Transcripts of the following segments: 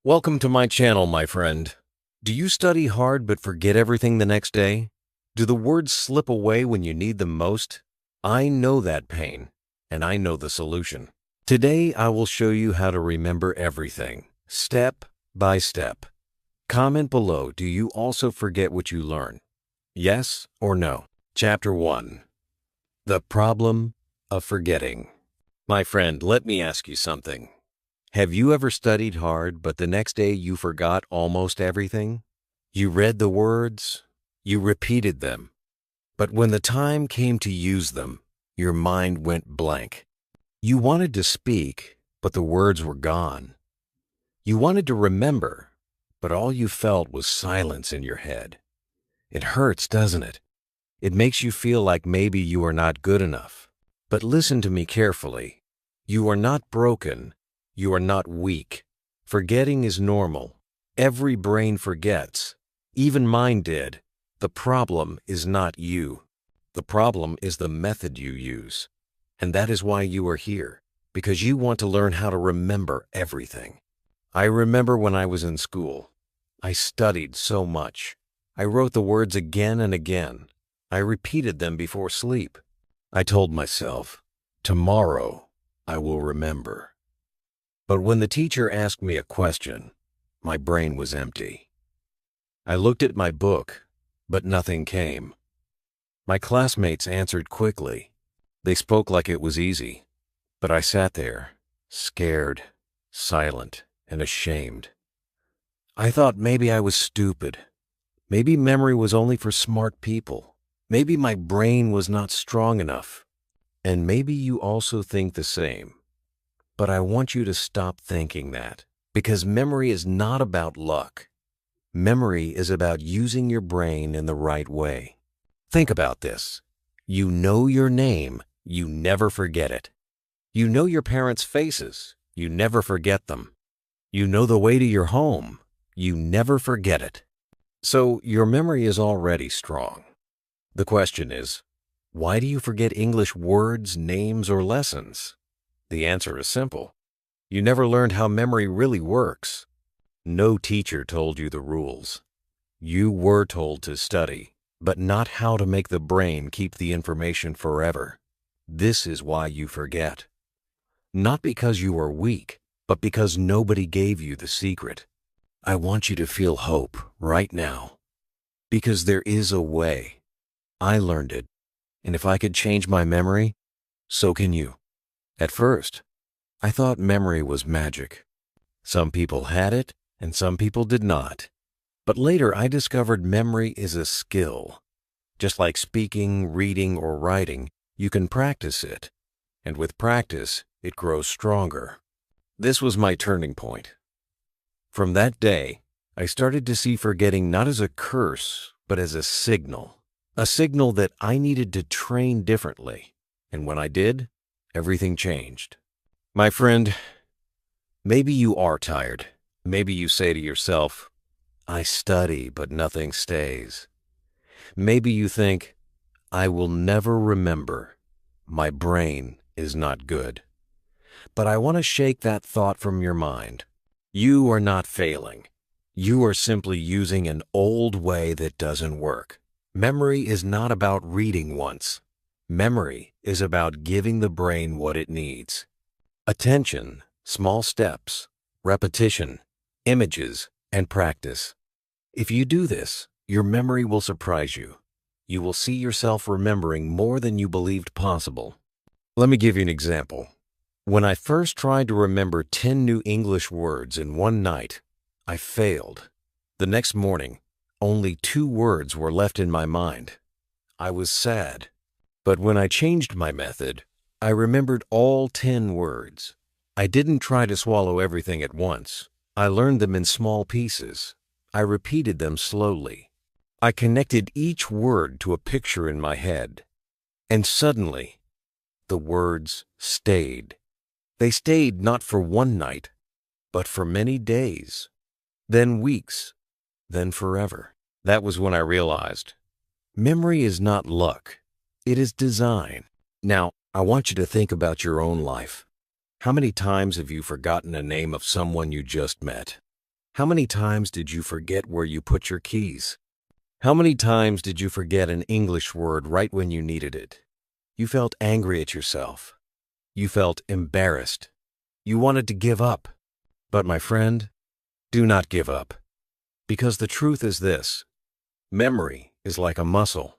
Welcome to my channel, my friend. Do you study hard but forget everything the next day? Do the words slip away when you need them most? I know that pain, and I know the solution. Today, I will show you how to remember everything, step by step. Comment below, do you also forget what you learn? Yes or no? Chapter 1. The Problem of Forgetting. My friend, let me ask you something. Have you ever studied hard, but the next day you forgot almost everything? You read the words, you repeated them, but when the time came to use them, your mind went blank. You wanted to speak, but the words were gone. You wanted to remember, but all you felt was silence in your head. It hurts, doesn't it? It makes you feel like maybe you are not good enough. But listen to me carefully. You are not broken. You are not weak. Forgetting is normal. Every brain forgets. Even mine did. The problem is not you. The problem is the method you use. And that is why you are here, because you want to learn how to remember everything. I remember when I was in school. I studied so much. I wrote the words again and again. I repeated them before sleep. I told myself, tomorrow I will remember. But when the teacher asked me a question, my brain was empty. I looked at my book, but nothing came. My classmates answered quickly. They spoke like it was easy, but I sat there, scared, silent, and ashamed. I thought maybe I was stupid. Maybe memory was only for smart people. Maybe my brain was not strong enough. And maybe you also think the same. But I want you to stop thinking that, because memory is not about luck. Memory is about using your brain in the right way. Think about this. You know your name, you never forget it. You know your parents' faces, you never forget them. You know the way to your home, you never forget it. So your memory is already strong. The question is, why do you forget English words, names, or lessons? The answer is simple. You never learned how memory really works. No teacher told you the rules. You were told to study, but not how to make the brain keep the information forever. This is why you forget. Not because you are weak, but because nobody gave you the secret. I want you to feel hope right now, because there is a way. I learned it, and if I could change my memory, so can you. At first, I thought memory was magic. Some people had it, and some people did not. But later I discovered memory is a skill. Just like speaking, reading, or writing, you can practice it. And with practice, it grows stronger. This was my turning point. From that day, I started to see forgetting not as a curse, but as a signal. A signal that I needed to train differently. And when I did, everything changed. My friend, maybe you are tired. Maybe you say to yourself, I study, but nothing stays. Maybe you think, I will never remember. My brain is not good. But I want to shake that thought from your mind. You are not failing. You are simply using an old way that doesn't work. Memory is not about reading once. Memory is about giving the brain what it needs. Attention, small steps, repetition, images, and practice. If you do this, your memory will surprise you. You will see yourself remembering more than you believed possible. Let me give you an example. When I first tried to remember 10 new English words in one night, I failed. The next morning, only 2 words were left in my mind. I was sad. But when I changed my method, I remembered all 10 words. I didn't try to swallow everything at once. I learned them in small pieces. I repeated them slowly. I connected each word to a picture in my head. And suddenly, the words stayed. They stayed not for one night, but for many days, then weeks, then forever. That was when I realized, memory is not luck. It is design. Now, I want you to think about your own life. How many times have you forgotten a name of someone you just met? How many times did you forget where you put your keys? How many times did you forget an English word right when you needed it? You felt angry at yourself. You felt embarrassed. You wanted to give up. But my friend, do not give up. Because the truth is this: memory is like a muscle.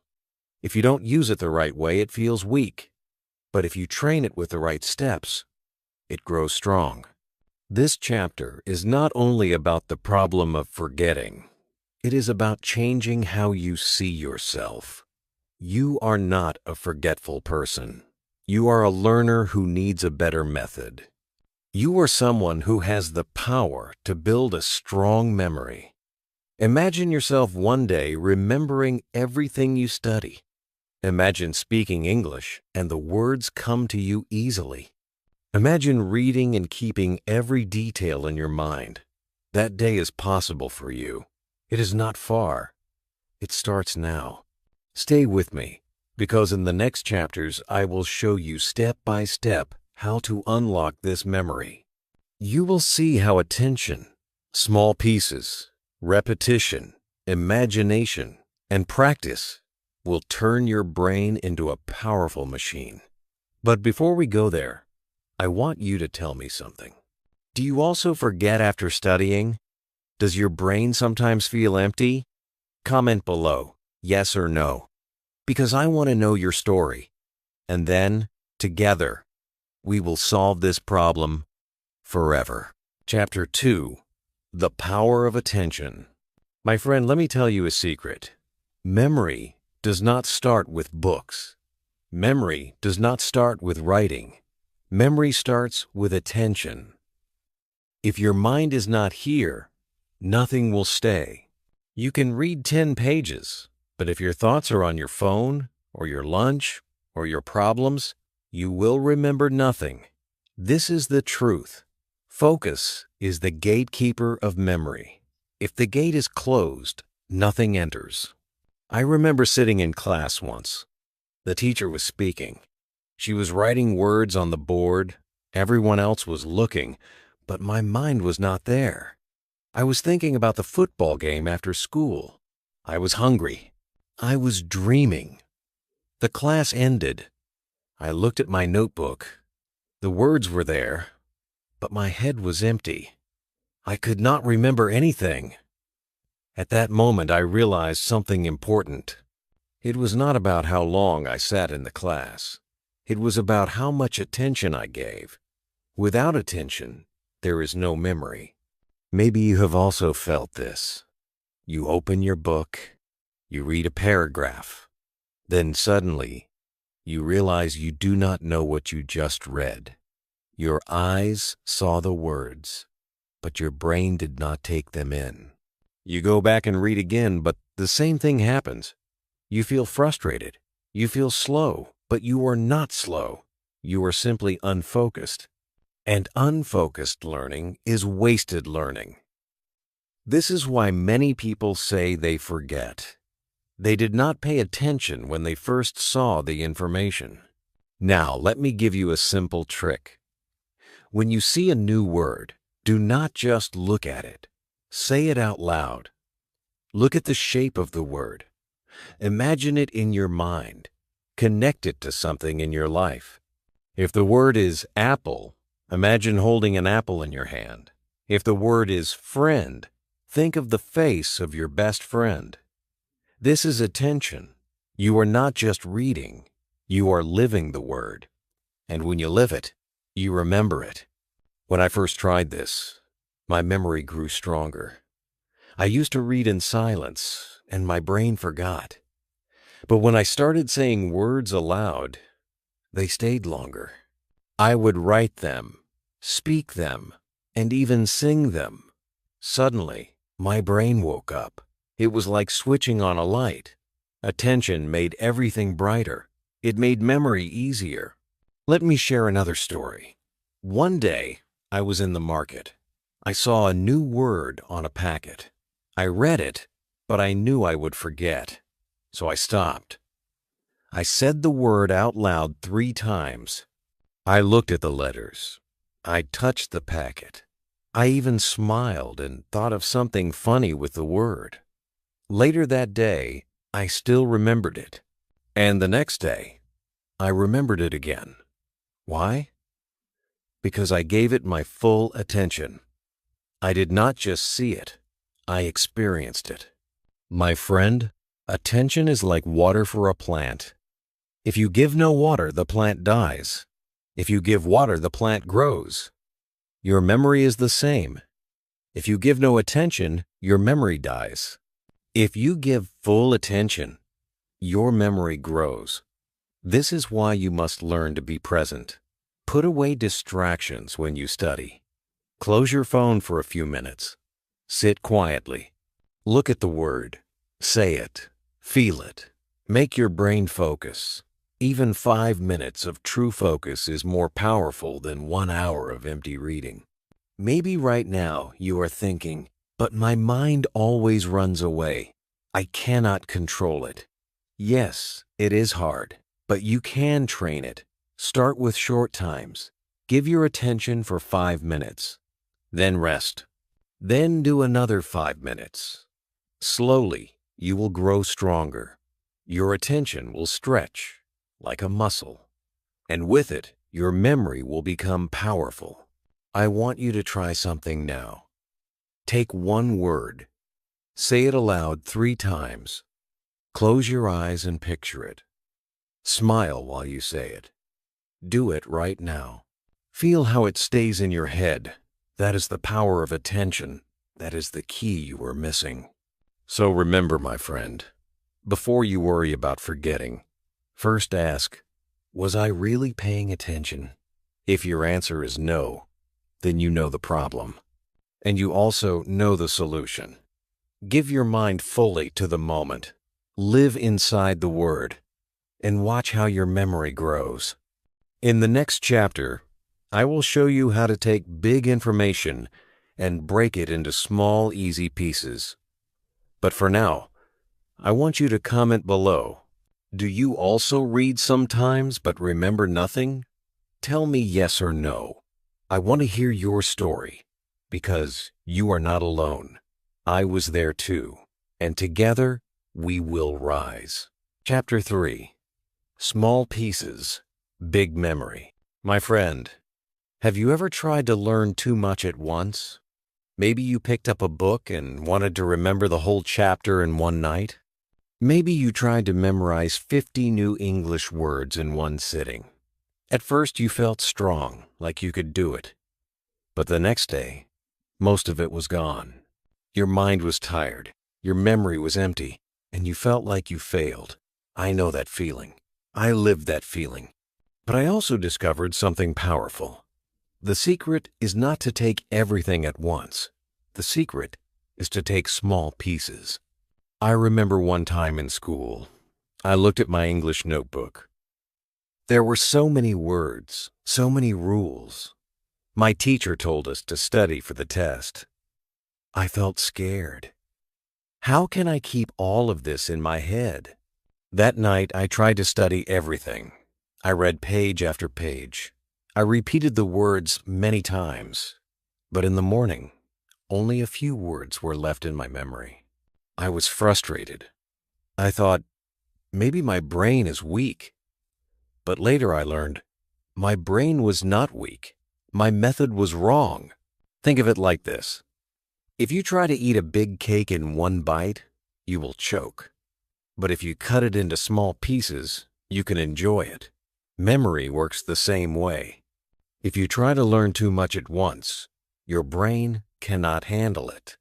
If you don't use it the right way, it feels weak. But if you train it with the right steps, it grows strong. This chapter is not only about the problem of forgetting. It is about changing how you see yourself. You are not a forgetful person. You are a learner who needs a better method. You are someone who has the power to build a strong memory. Imagine yourself one day remembering everything you study. Imagine speaking English and the words come to you easily. Imagine reading and keeping every detail in your mind. That day is possible for you. It is not far. It starts now. Stay with me, because in the next chapters I will show you step by step how to unlock this memory. You will see how attention, small pieces, repetition, imagination, and practice will turn your brain into a powerful machine. But before we go there, I want you to tell me something. Do you also forget after studying? Does your brain sometimes feel empty? Comment below, yes or no, because I want to know your story. And then, together, we will solve this problem forever. Chapter 2: The Power of Attention. My friend, let me tell you a secret. Memory does not start with books. Memory does not start with writing. Memory starts with attention. If your mind is not here, nothing will stay. You can read 10 pages, but if your thoughts are on your phone, or your lunch, or your problems, you will remember nothing. This is the truth. Focus is the gatekeeper of memory. If the gate is closed, nothing enters. I remember sitting in class once. The teacher was speaking. She was writing words on the board. Everyone else was looking, but my mind was not there. I was thinking about the football game after school. I was hungry. I was dreaming. The class ended. I looked at my notebook. The words were there, but my head was empty. I could not remember anything. At that moment, I realized something important. It was not about how long I sat in the class. It was about how much attention I gave. Without attention, there is no memory. Maybe you have also felt this. You open your book, you read a paragraph, then suddenly you realize you do not know what you just read. Your eyes saw the words, but your brain did not take them in. You go back and read again, but the same thing happens. You feel frustrated. You feel slow, but you are not slow. You are simply unfocused. And unfocused learning is wasted learning. This is why many people say they forget. They did not pay attention when they first saw the information. Now, let me give you a simple trick. When you see a new word, do not just look at it. Say it out loud. Look at the shape of the word. Imagine it in your mind. Connect it to something in your life. If the word is apple, imagine holding an apple in your hand. If the word is friend, think of the face of your best friend. This is attention. You are not just reading, you are living the word. And when you live it, you remember it. When I first tried this, my memory grew stronger. I used to read in silence, and my brain forgot. But when I started saying words aloud, they stayed longer. I would write them, speak them, and even sing them. Suddenly, my brain woke up. It was like switching on a light. Attention made everything brighter. It made memory easier. Let me share another story. One day, I was in the market. I saw a new word on a packet. I read it, but I knew I would forget. So I stopped. I said the word out loud 3 times. I looked at the letters. I touched the packet. I even smiled and thought of something funny with the word. Later that day, I still remembered it. And the next day, I remembered it again. Why? Because I gave it my full attention. I did not just see it, I experienced it. My friend, attention is like water for a plant. If you give no water, the plant dies. If you give water, the plant grows. Your memory is the same. If you give no attention, your memory dies. If you give full attention, your memory grows. This is why you must learn to be present. Put away distractions when you study. Close your phone for a few minutes. Sit quietly. Look at the word. Say it. Feel it. Make your brain focus. Even 5 minutes of true focus is more powerful than 1 hour of empty reading. Maybe right now you are thinking, but my mind always runs away. I cannot control it. Yes, it is hard, but you can train it. Start with short times. Give your attention for 5 minutes. Then rest. Then do another 5 minutes. Slowly, you will grow stronger. Your attention will stretch like a muscle. And with it, your memory will become powerful. I want you to try something now. Take one word. Say it aloud 3 times. Close your eyes and picture it. Smile while you say it. Do it right now. Feel how it stays in your head. That is the power of attention. That is the key you are missing. So remember, my friend, before you worry about forgetting, first ask, was I really paying attention? If your answer is no, then you know the problem. And you also know the solution. Give your mind fully to the moment. Live inside the word. And watch how your memory grows. In the next chapter, I will show you how to take big information and break it into small, easy pieces. But for now, I want you to comment below. Do you also read sometimes but remember nothing? Tell me yes or no. I want to hear your story, because you are not alone. I was there too, and together we will rise. Chapter 3. Small Pieces, Big Memory. My friend, have you ever tried to learn too much at once? Maybe you picked up a book and wanted to remember the whole chapter in one night. Maybe you tried to memorize 50 new English words in one sitting. At first you felt strong, like you could do it. But the next day, most of it was gone. Your mind was tired, your memory was empty, and you felt like you failed. I know that feeling. I lived that feeling. But I also discovered something powerful. The secret is not to take everything at once. The secret is to take small pieces. I remember one time in school, I looked at my English notebook. There were so many words, so many rules. My teacher told us to study for the test. I felt scared. How can I keep all of this in my head? That night, I tried to study everything. I read page after page. I repeated the words many times, but in the morning, only a few words were left in my memory. I was frustrated. I thought, maybe my brain is weak. But later I learned, my brain was not weak. My method was wrong. Think of it like this. If you try to eat a big cake in one bite, you will choke. But if you cut it into small pieces, you can enjoy it. Memory works the same way. If you try to learn too much at once, your brain cannot handle it.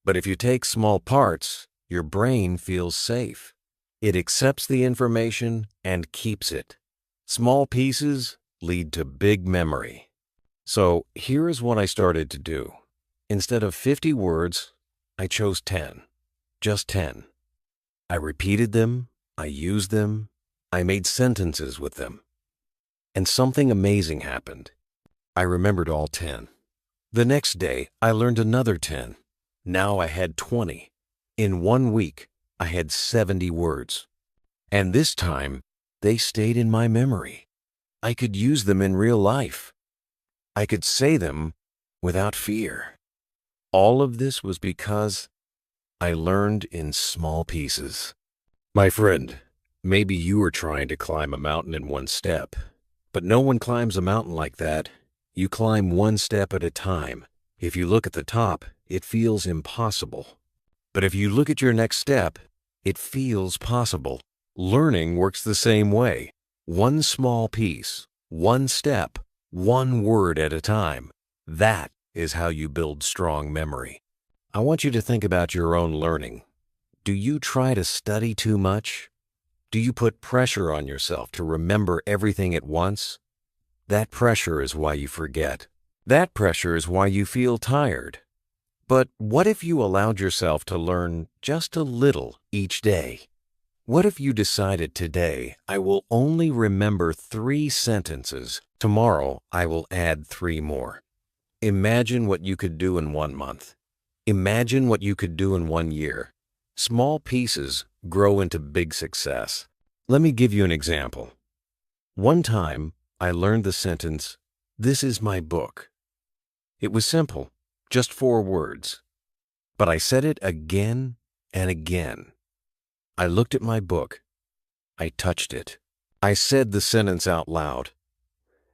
But if you take small parts, your brain feels safe. It accepts the information and keeps it. Small pieces lead to big memory. So here is what I started to do. Instead of 50 words, I chose 10. Just 10. I repeated them, I used them, I made sentences with them. And something amazing happened. I remembered all 10. The next day, I learned another 10. Now I had 20. In 1 week, I had 70 words. And this time, they stayed in my memory. I could use them in real life. I could say them without fear. All of this was because I learned in small pieces. My friend, maybe you are trying to climb a mountain in one step, but no one climbs a mountain like that. You climb one step at a time. If you look at the top, it feels impossible. But if you look at your next step, it feels possible. Learning works the same way. One small piece, one step, one word at a time. That is how you build strong memory. I want you to think about your own learning. Do you try to study too much? Do you put pressure on yourself to remember everything at once? That pressure is why you forget. That pressure is why you feel tired. But what if you allowed yourself to learn just a little each day? What if you decided today, I will only remember 3 sentences. Tomorrow, I will add 3 more. Imagine what you could do in 1 month. Imagine what you could do in 1 year. Small pieces grow into big success. Let me give you an example. One time, I learned the sentence, "This is my book." It was simple, just 4 words. But I said it again and again. I looked at my book. I touched it. I said the sentence out loud.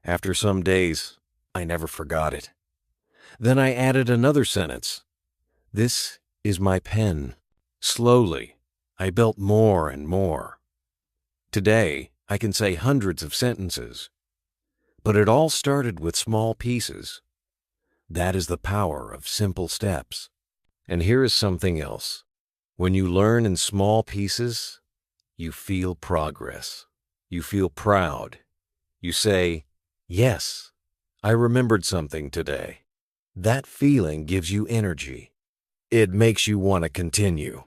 After some days, I never forgot it. Then I added another sentence. "This is my pen." Slowly, I built more and more. Today, I can say hundreds of sentences. But it all started with small pieces. That is the power of simple steps. And here is something else. When you learn in small pieces, you feel progress. You feel proud. You say, "Yes, I remembered something today." That feeling gives you energy. It makes you want to continue.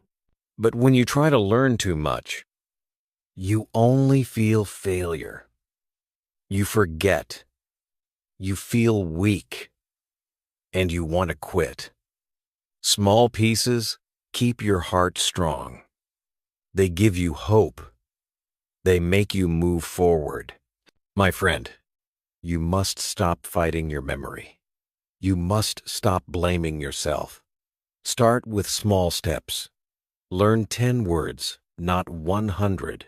But when you try to learn too much, you only feel failure. You forget. You feel weak. And you want to quit. Small pieces keep your heart strong. They give you hope. They make you move forward. My friend, you must stop fighting your memory. You must stop blaming yourself. Start with small steps. Learn 10 words, not 100.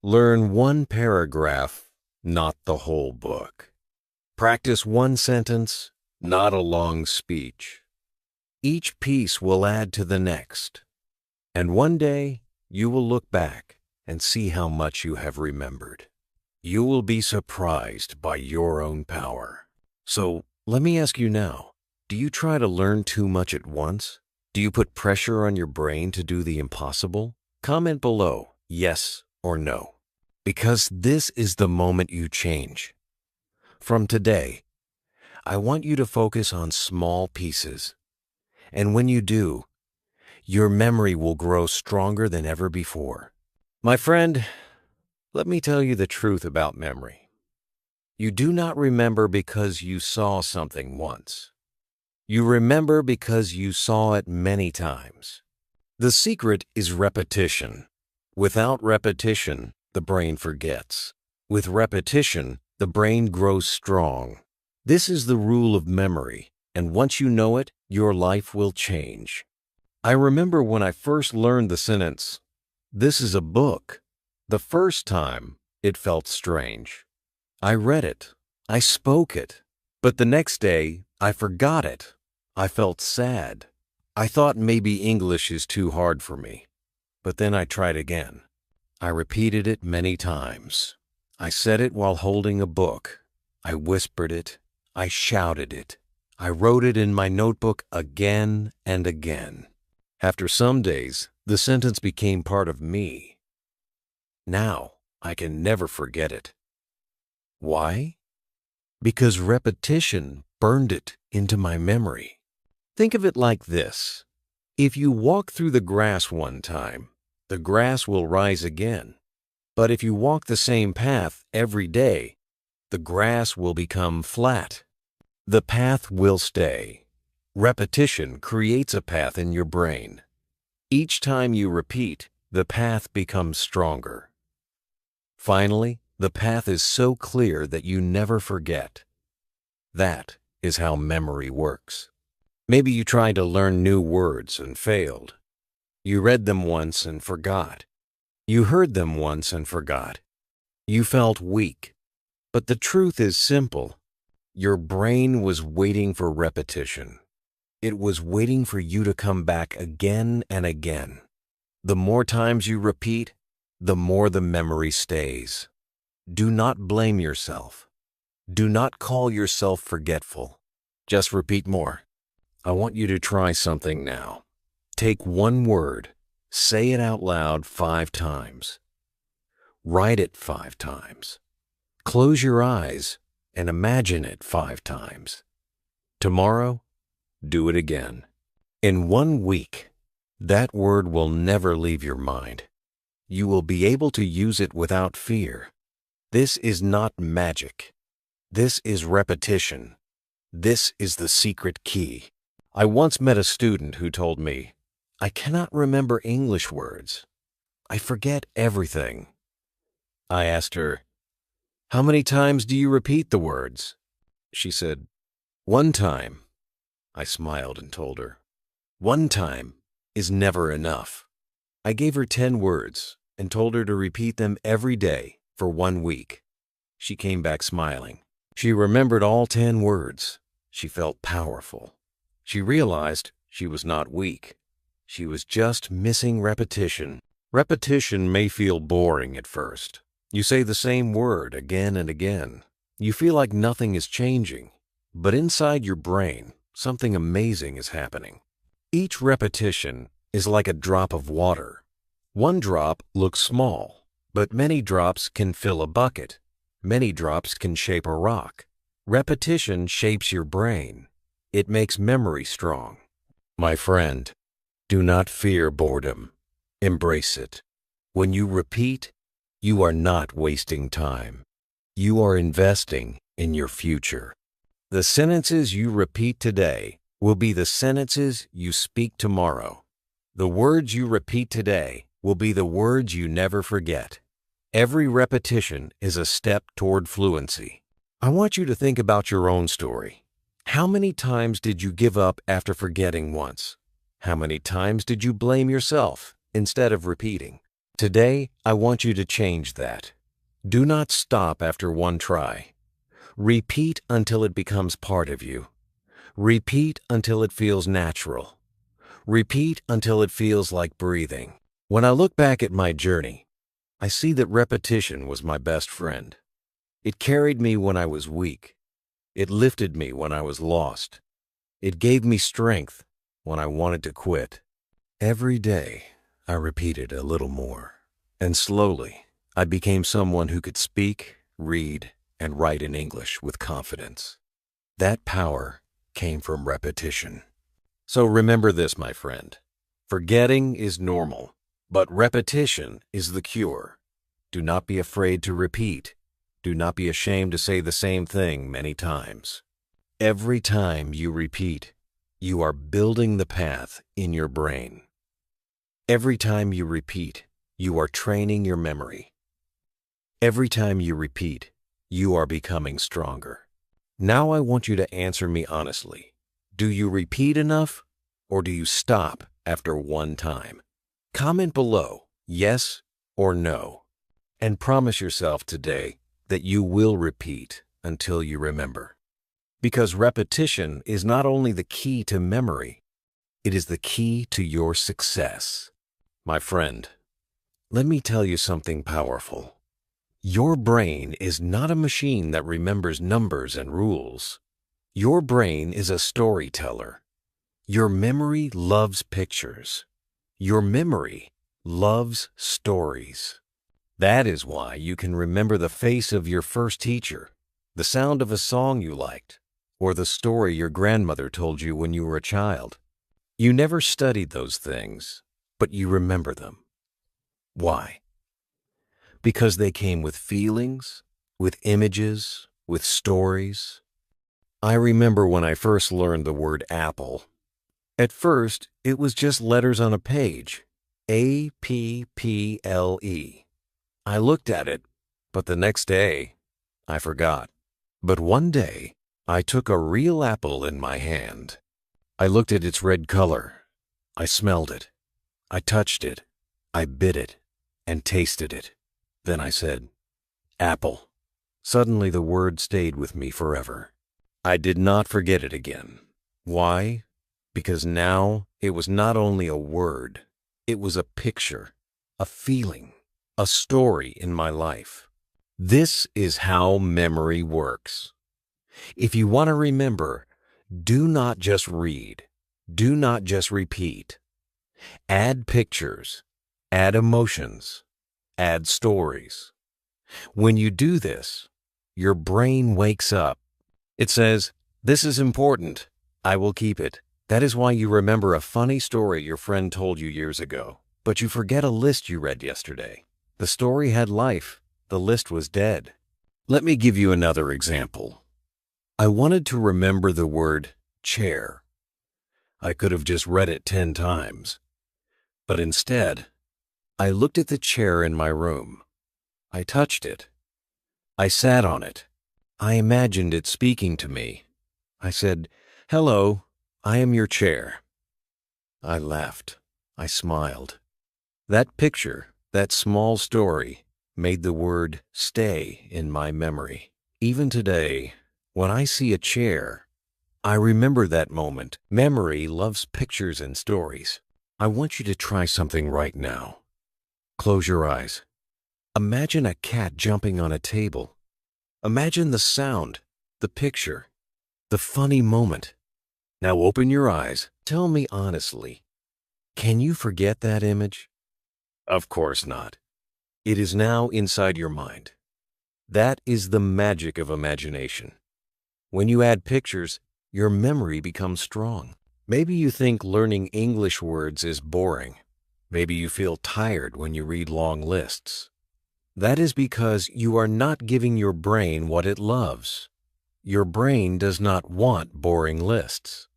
Learn 1 paragraph, not the whole book. Practice 1 sentence, not a long speech. Each piece will add to the next. And one day, you will look back and see how much you have remembered. You will be surprised by your own power. So, let me ask you now, do you try to learn too much at once? Do you put pressure on your brain to do the impossible? Comment below, yes or no. Because this is the moment you change. From today, I want you to focus on small pieces. And when you do, your memory will grow stronger than ever before. My friend, let me tell you the truth about memory. You do not remember because you saw something once. You remember because you saw it many times. The secret is repetition. Without repetition, the brain forgets. With repetition, the brain grows strong. This is the rule of memory, and once you know it, your life will change. I remember when I first learned the sentence, "This is a book." The first time, it felt strange. I read it. I spoke it. But the next day, I forgot it. I felt sad. I thought maybe English is too hard for me. But then I tried again. I repeated it many times. I said it while holding a book. I whispered it. I shouted it. I wrote it in my notebook again and again. After some days, the sentence became part of me. Now, I can never forget it. Why? Because repetition burned it into my memory. Think of it like this. If you walk through the grass one time, the grass will rise again. But if you walk the same path every day, the grass will become flat. The path will stay. Repetition creates a path in your brain. Each time you repeat, the path becomes stronger. Finally, the path is so clear that you never forget. That is how memory works. Maybe you tried to learn new words and failed. You read them once and forgot. You heard them once and forgot. You felt weak. But the truth is simple. Your brain was waiting for repetition. It was waiting for you to come back again and again. The more times you repeat, the more the memory stays. Do not blame yourself. Do not call yourself forgetful. Just repeat more. I want you to try something now. Take one word, say it out loud 5 times. Write it 5 times. Close your eyes and imagine it 5 times. Tomorrow, do it again. In 1 week, that word will never leave your mind. You will be able to use it without fear. This is not magic. This is repetition. This is the secret key. I once met a student who told me, "I cannot remember English words. I forget everything." I asked her, "How many times do you repeat the words?" She said, "1 time." I smiled and told her, "1 time is never enough." I gave her 10 words and told her to repeat them every day for 1 week. She came back smiling. She remembered all 10 words. She felt powerful. She realized she was not weak. She was just missing repetition. Repetition may feel boring at first. You say the same word again and again. You feel like nothing is changing. But inside your brain, something amazing is happening. Each repetition is like a drop of water. One drop looks small, but many drops can fill a bucket. Many drops can shape a rock. Repetition shapes your brain. It makes memory strong. My friend, do not fear boredom. Embrace it. When you repeat, you are not wasting time. You are investing in your future. The sentences you repeat today will be the sentences you speak tomorrow. The words you repeat today will be the words you never forget. Every repetition is a step toward fluency. I want you to think about your own story. How many times did you give up after forgetting once? How many times did you blame yourself instead of repeating? Today, I want you to change that. Do not stop after 1 try. Repeat until it becomes part of you. Repeat until it feels natural. Repeat until it feels like breathing. When I look back at my journey, I see that repetition was my best friend. It carried me when I was weak. It lifted me when I was lost. It gave me strength when I wanted to quit. Every day, I repeated a little more, and slowly, I became someone who could speak, read, and write in English with confidence. That power came from repetition. So remember this, my friend. Forgetting is normal, but repetition is the cure. Do not be afraid to repeat. Do not be ashamed to say the same thing many times. Every time you repeat, you are building the path in your brain. Every time you repeat, you are training your memory. Every time you repeat, you are becoming stronger. Now I want you to answer me honestly. Do you repeat enough, or do you stop after 1 time? Comment below, yes or no, and promise yourself today that you will repeat until you remember. Because repetition is not only the key to memory, it is the key to your success. My friend, let me tell you something powerful. Your brain is not a machine that remembers numbers and rules. Your brain is a storyteller. Your memory loves pictures. Your memory loves stories. That is why you can remember the face of your first teacher, the sound of a song you liked, or the story your grandmother told you when you were a child. You never studied those things, but you remember them. Why? Because they came with feelings, with images, with stories. I remember when I first learned the word apple. At first, it was just letters on a page. A-P-P-L-E. I looked at it, but the next day, I forgot. But one day, I took a real apple in my hand. I looked at its red color. I smelled it. I touched it. I bit it and tasted it. Then I said, apple. Suddenly the word stayed with me forever. I did not forget it again. Why? Because now it was not only a word, it was a picture, a feeling, a story in my life. This is how memory works. If you want to remember, do not just read. Do not just repeat. Add pictures. Add emotions. Add stories. When you do this, your brain wakes up. It says, "This is important. I will keep it." That is why you remember a funny story your friend told you years ago, but you forget a list you read yesterday. The story had life. The list was dead. Let me give you another example. I wanted to remember the word chair. I could have just read it 10 times. But instead, I looked at the chair in my room. I touched it. I sat on it. I imagined it speaking to me. I said, "Hello, I am your chair." I laughed. I smiled. That picture, that small story, made the word stay in my memory. Even today, when I see a chair, I remember that moment. Memory loves pictures and stories. I want you to try something right now. Close your eyes. Imagine a cat jumping on a table. Imagine the sound, the picture, the funny moment. Now open your eyes. Tell me honestly, can you forget that image? Of course not. It is now inside your mind. That is the magic of imagination. When you add pictures, your memory becomes strong. Maybe you think learning English words is boring. Maybe you feel tired when you read long lists. That is because you are not giving your brain what it loves. Your brain does not want boring lists.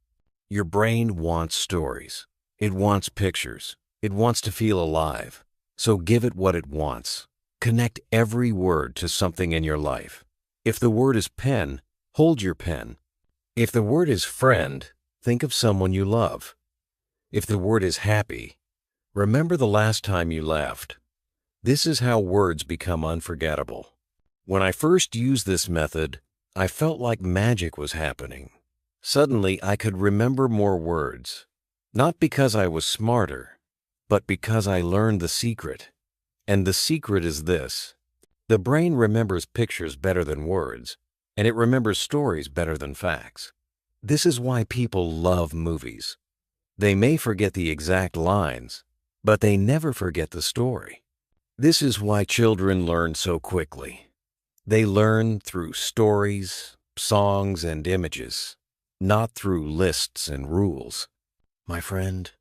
Your brain wants stories. It wants pictures. It wants to feel alive. So give it what it wants. Connect every word to something in your life. If the word is pen, hold your pen. If the word is friend, think of someone you love. If the word is happy, remember the last time you laughed. This is how words become unforgettable. When I first used this method, I felt like magic was happening. Suddenly, I could remember more words, not because I was smarter, but because I learned the secret. And the secret is this: the brain remembers pictures better than words, and it remembers stories better than facts. This is why people love movies. They may forget the exact lines, but they never forget the story. This is why children learn so quickly. They learn through stories, songs, and images, not through lists and rules. My friend,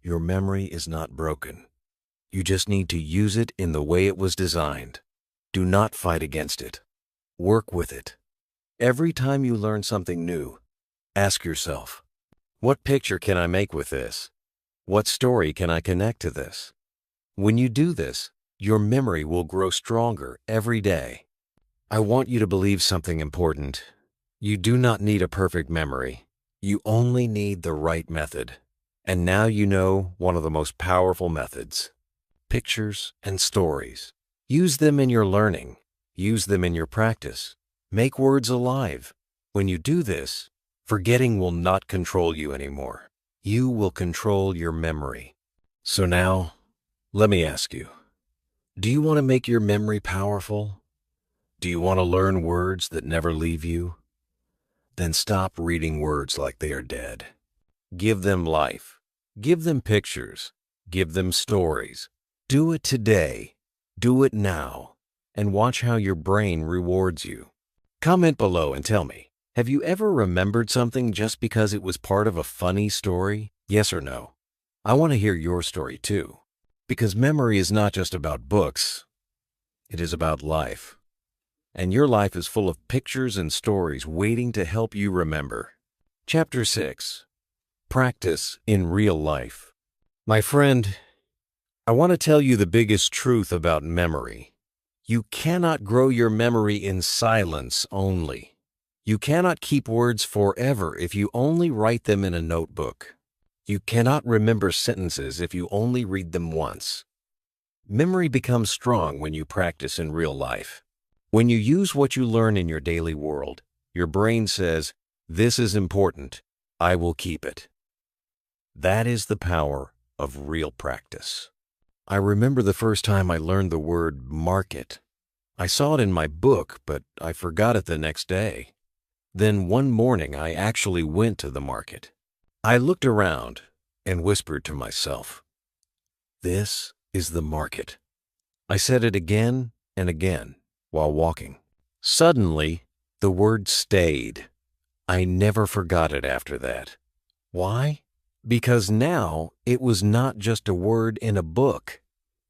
your memory is not broken. You just need to use it in the way it was designed. Do not fight against it. Work with it. Every time you learn something new, ask yourself, what picture can I make with this? What story can I connect to this? When you do this, your memory will grow stronger every day. I want you to believe something important. You do not need a perfect memory. You only need the right method. And now you know one of the most powerful methods: pictures and stories. Use them in your learning. Use them in your practice. Make words alive. When you do this, forgetting will not control you anymore. You will control your memory. So now, let me ask you, do you want to make your memory powerful? Do you want to learn words that never leave you? Then stop reading words like they are dead. Give them life. Give them pictures. Give them stories. Do it today. Do it now. And watch how your brain rewards you. Comment below and tell me, have you ever remembered something just because it was part of a funny story? Yes or no? I want to hear your story too. Because memory is not just about books. It is about life. And your life is full of pictures and stories waiting to help you remember. Chapter 6. Practice in Real Life. My friend, I want to tell you the biggest truth about memory. You cannot grow your memory in silence only. You cannot keep words forever if you only write them in a notebook. You cannot remember sentences if you only read them once. Memory becomes strong when you practice in real life. When you use what you learn in your daily world, your brain says, "This is important. I will keep it." That is the power of real practice. I remember the first time I learned the word market. I saw it in my book, but I forgot it the next day. Then one morning I actually went to the market. I looked around and whispered to myself, "This is the market." I said it again and again while walking. Suddenly, the word stayed. I never forgot it after that. Why? Because now it was not just a word in a book.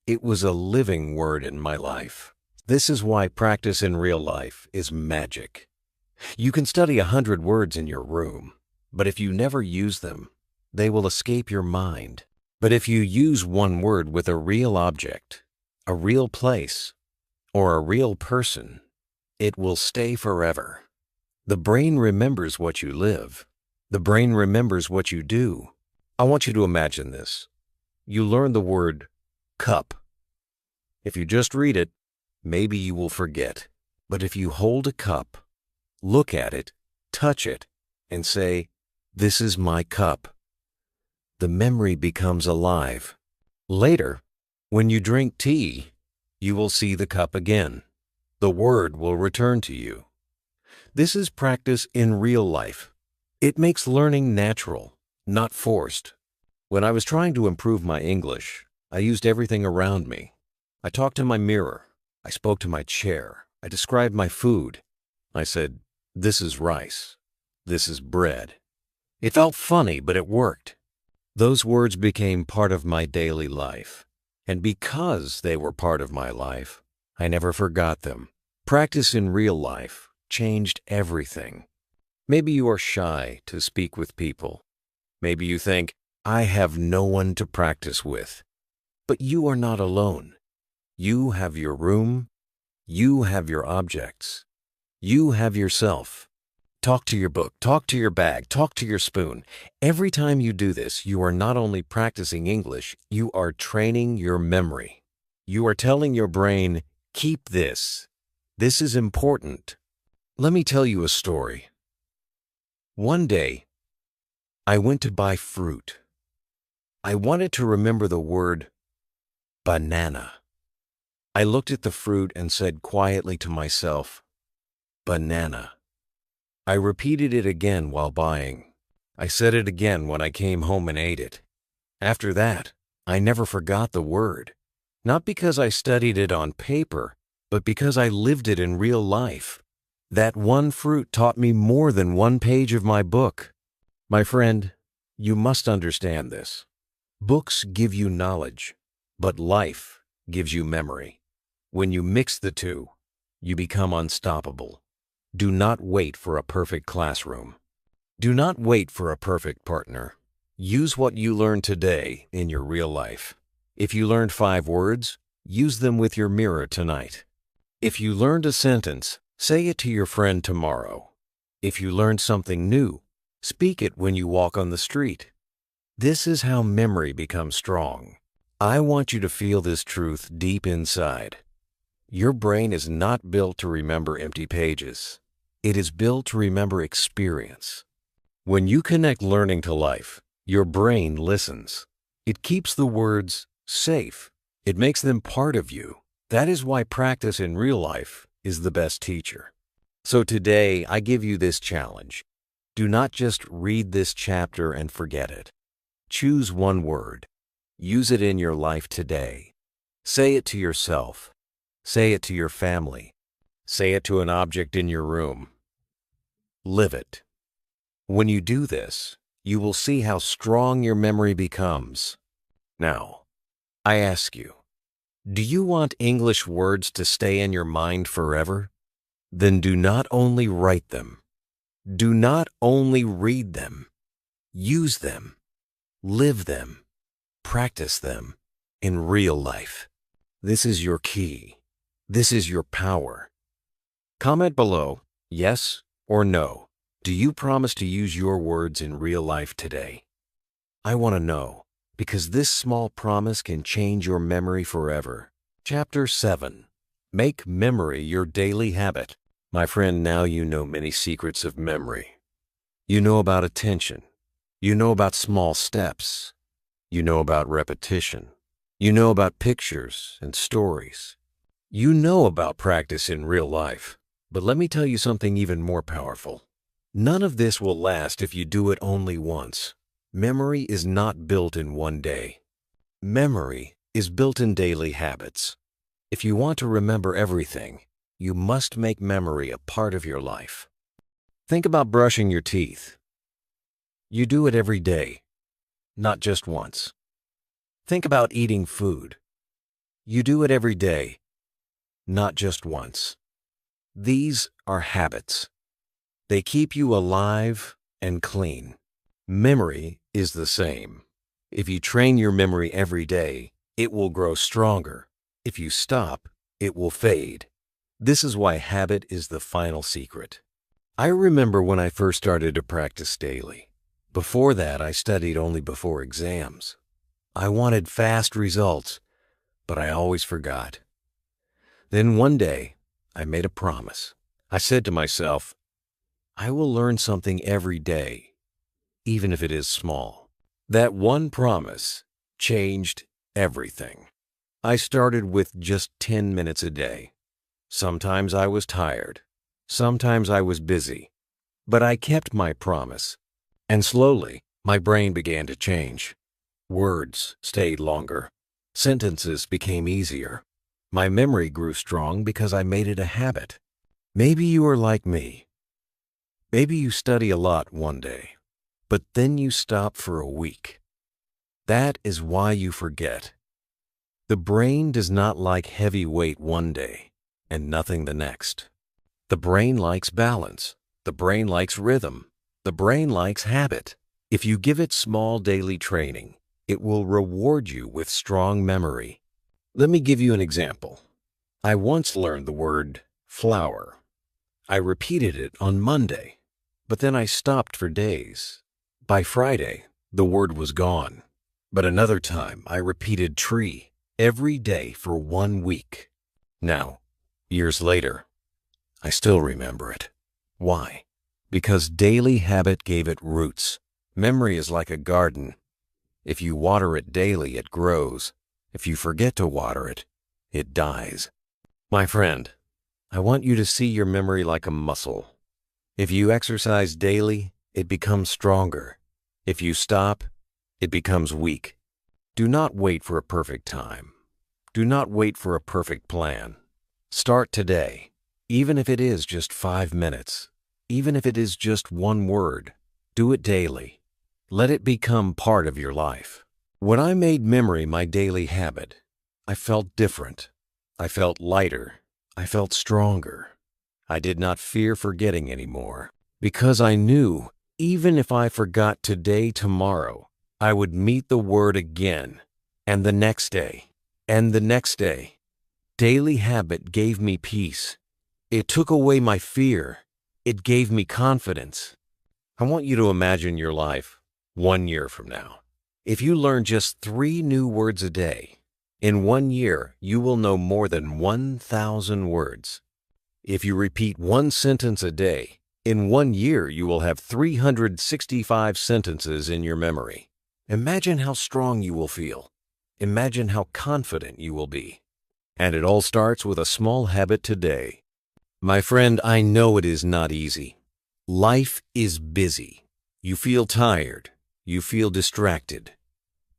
It was a living word in my life. This is why practice in real life is magic. You can study 100 words in your room, but if you never use them, they will escape your mind. But if you use one word with a real object, a real place, or a real person, it will stay forever. The brain remembers what you live. The brain remembers what you do. I want you to imagine this. You learn the word cup. If you just read it, maybe you will forget. But if you hold a cup, look at it, touch it, and say, "This is my cup," the memory becomes alive. Later, when you drink tea, you will see the cup again. The word will return to you. This is practice in real life. It makes learning natural, not forced. When I was trying to improve my English, I used everything around me. I talked to my mirror. I spoke to my chair. I described my food. I said, "This is rice. This is bread." It felt funny, but it worked. Those words became part of my daily life. And because they were part of my life, I never forgot them. Practice in real life changed everything. Maybe you are shy to speak with people. Maybe you think, "I have no one to practice with." But you are not alone. You have your room. You have your objects. You have yourself. Talk to your book, talk to your bag, talk to your spoon. Every time you do this, you are not only practicing English, you are training your memory. You are telling your brain, "Keep this. This is important." Let me tell you a story. One day, I went to buy fruit. I wanted to remember the word banana. I looked at the fruit and said quietly to myself, "Banana." I repeated it again while buying. I said it again when I came home and ate it. After that, I never forgot the word. Not because I studied it on paper, but because I lived it in real life. That one fruit taught me more than one page of my book. My friend, you must understand this. Books give you knowledge, but life gives you memory. When you mix the two, you become unstoppable. Do not wait for a perfect classroom. Do not wait for a perfect partner. Use what you learned today in your real life. If you learned 5 words, use them with your mirror tonight. If you learned a sentence, say it to your friend tomorrow. If you learned something new, speak it when you walk on the street. This is how memory becomes strong. I want you to feel this truth deep inside. Your brain is not built to remember empty pages. It is built to remember experience. When you connect learning to life, your brain listens. It keeps the words safe. It makes them part of you. That is why practice in real life is the best teacher. So today, I give you this challenge. Do not just read this chapter and forget it. Choose one word. Use it in your life today. Say it to yourself. Say it to your family. Say it to an object in your room. Live it. When you do this, you will see how strong your memory becomes. Now, I ask you, do you want English words to stay in your mind forever? Then do not only write them. Do not only read them. Use them. Live them. Practice them in real life. This is your key. This is your power. Comment below, yes Or no? Do you promise to use your words in real life today? I want to know, because this small promise can change your memory forever. Chapter 7. Make memory your daily habit. My friend, now you know many secrets of memory. You know about attention. You know about small steps. You know about repetition. You know about pictures and stories. You know about practice in real life. But let me tell you something even more powerful. None of this will last if you do it only once. Memory is not built in one day. Memory is built in daily habits. If you want to remember everything, you must make memory a part of your life. Think about brushing your teeth. You do it every day, not just once. Think about eating food. You do it every day, not just once. These are habits. They keep you alive and clean. Memory is the same. If you train your memory every day, it will grow stronger. If you stop, it will fade. This is why habit is the final secret. I remember when I first started to practice daily. Before that, I studied only before exams. I wanted fast results, but I always forgot. Then one day, I made a promise. I said to myself, I will learn something every day, even if it is small. That one promise changed everything. I started with just 10 minutes a day. Sometimes I was tired. Sometimes I was busy. But I kept my promise. And slowly, my brain began to change. Words stayed longer. Sentences became easier. My memory grew strong because I made it a habit. Maybe you are like me. Maybe you study a lot one day, but then you stop for a week. That is why you forget. The brain does not like heavy weight one day and nothing the next. The brain likes balance. The brain likes rhythm. The brain likes habit. If you give it small daily training, it will reward you with strong memory. Let me give you an example. I once learned the word flower. I repeated it on Monday, but then I stopped for days. By Friday, the word was gone. But another time, I repeated tree every day for 1 week. Now, years later, I still remember it. Why? Because daily habit gave it roots. Memory is like a garden. If you water it daily, it grows. If you forget to water it, it dies. My friend, I want you to see your memory like a muscle. If you exercise daily, it becomes stronger. If you stop, it becomes weak. Do not wait for a perfect time. Do not wait for a perfect plan. Start today, even if it is just 5 minutes. Even if it is just one word. Do it daily. Let it become part of your life. When I made memory my daily habit, I felt different. I felt lighter. I felt stronger. I did not fear forgetting anymore, because I knew even if I forgot today, tomorrow, I would meet the word again, and the next day, and the next day. Daily habit gave me peace. It took away my fear. It gave me confidence. I want you to imagine your life 1 year from now. If you learn just 3 new words a day, in 1 year, you will know more than 1,000 words. If you repeat 1 sentence a day, in 1 year, you will have 365 sentences in your memory. Imagine how strong you will feel. Imagine how confident you will be. And it all starts with a small habit today. My friend, I know it is not easy. Life is busy. You feel tired. You feel distracted.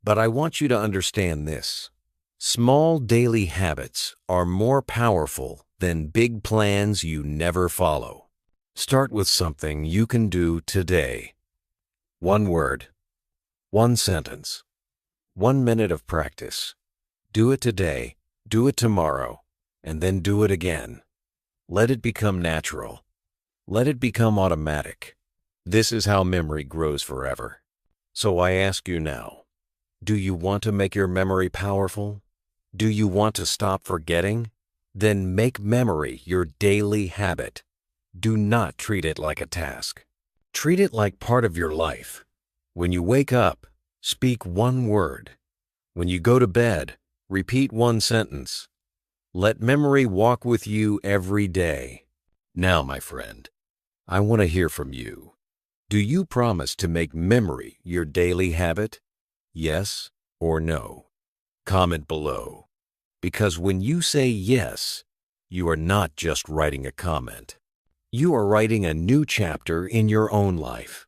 But I want you to understand this. Small daily habits are more powerful than big plans you never follow. Start with something you can do today. 1 word, 1 sentence, 1 minute of practice. Do it today, do it tomorrow, and then do it again. Let it become natural. Let it become automatic. This is how memory grows forever. So I ask you now, do you want to make your memory powerful? Do you want to stop forgetting? Then make memory your daily habit. Do not treat it like a task. Treat it like part of your life. When you wake up, speak one word. When you go to bed, repeat one sentence. Let memory walk with you every day. Now, my friend, I want to hear from you. Do you promise to make memory your daily habit? Yes or no? Comment below. Because when you say yes, you are not just writing a comment. You are writing a new chapter in your own life.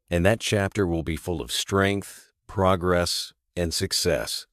And that chapter will be full of strength, progress, and success.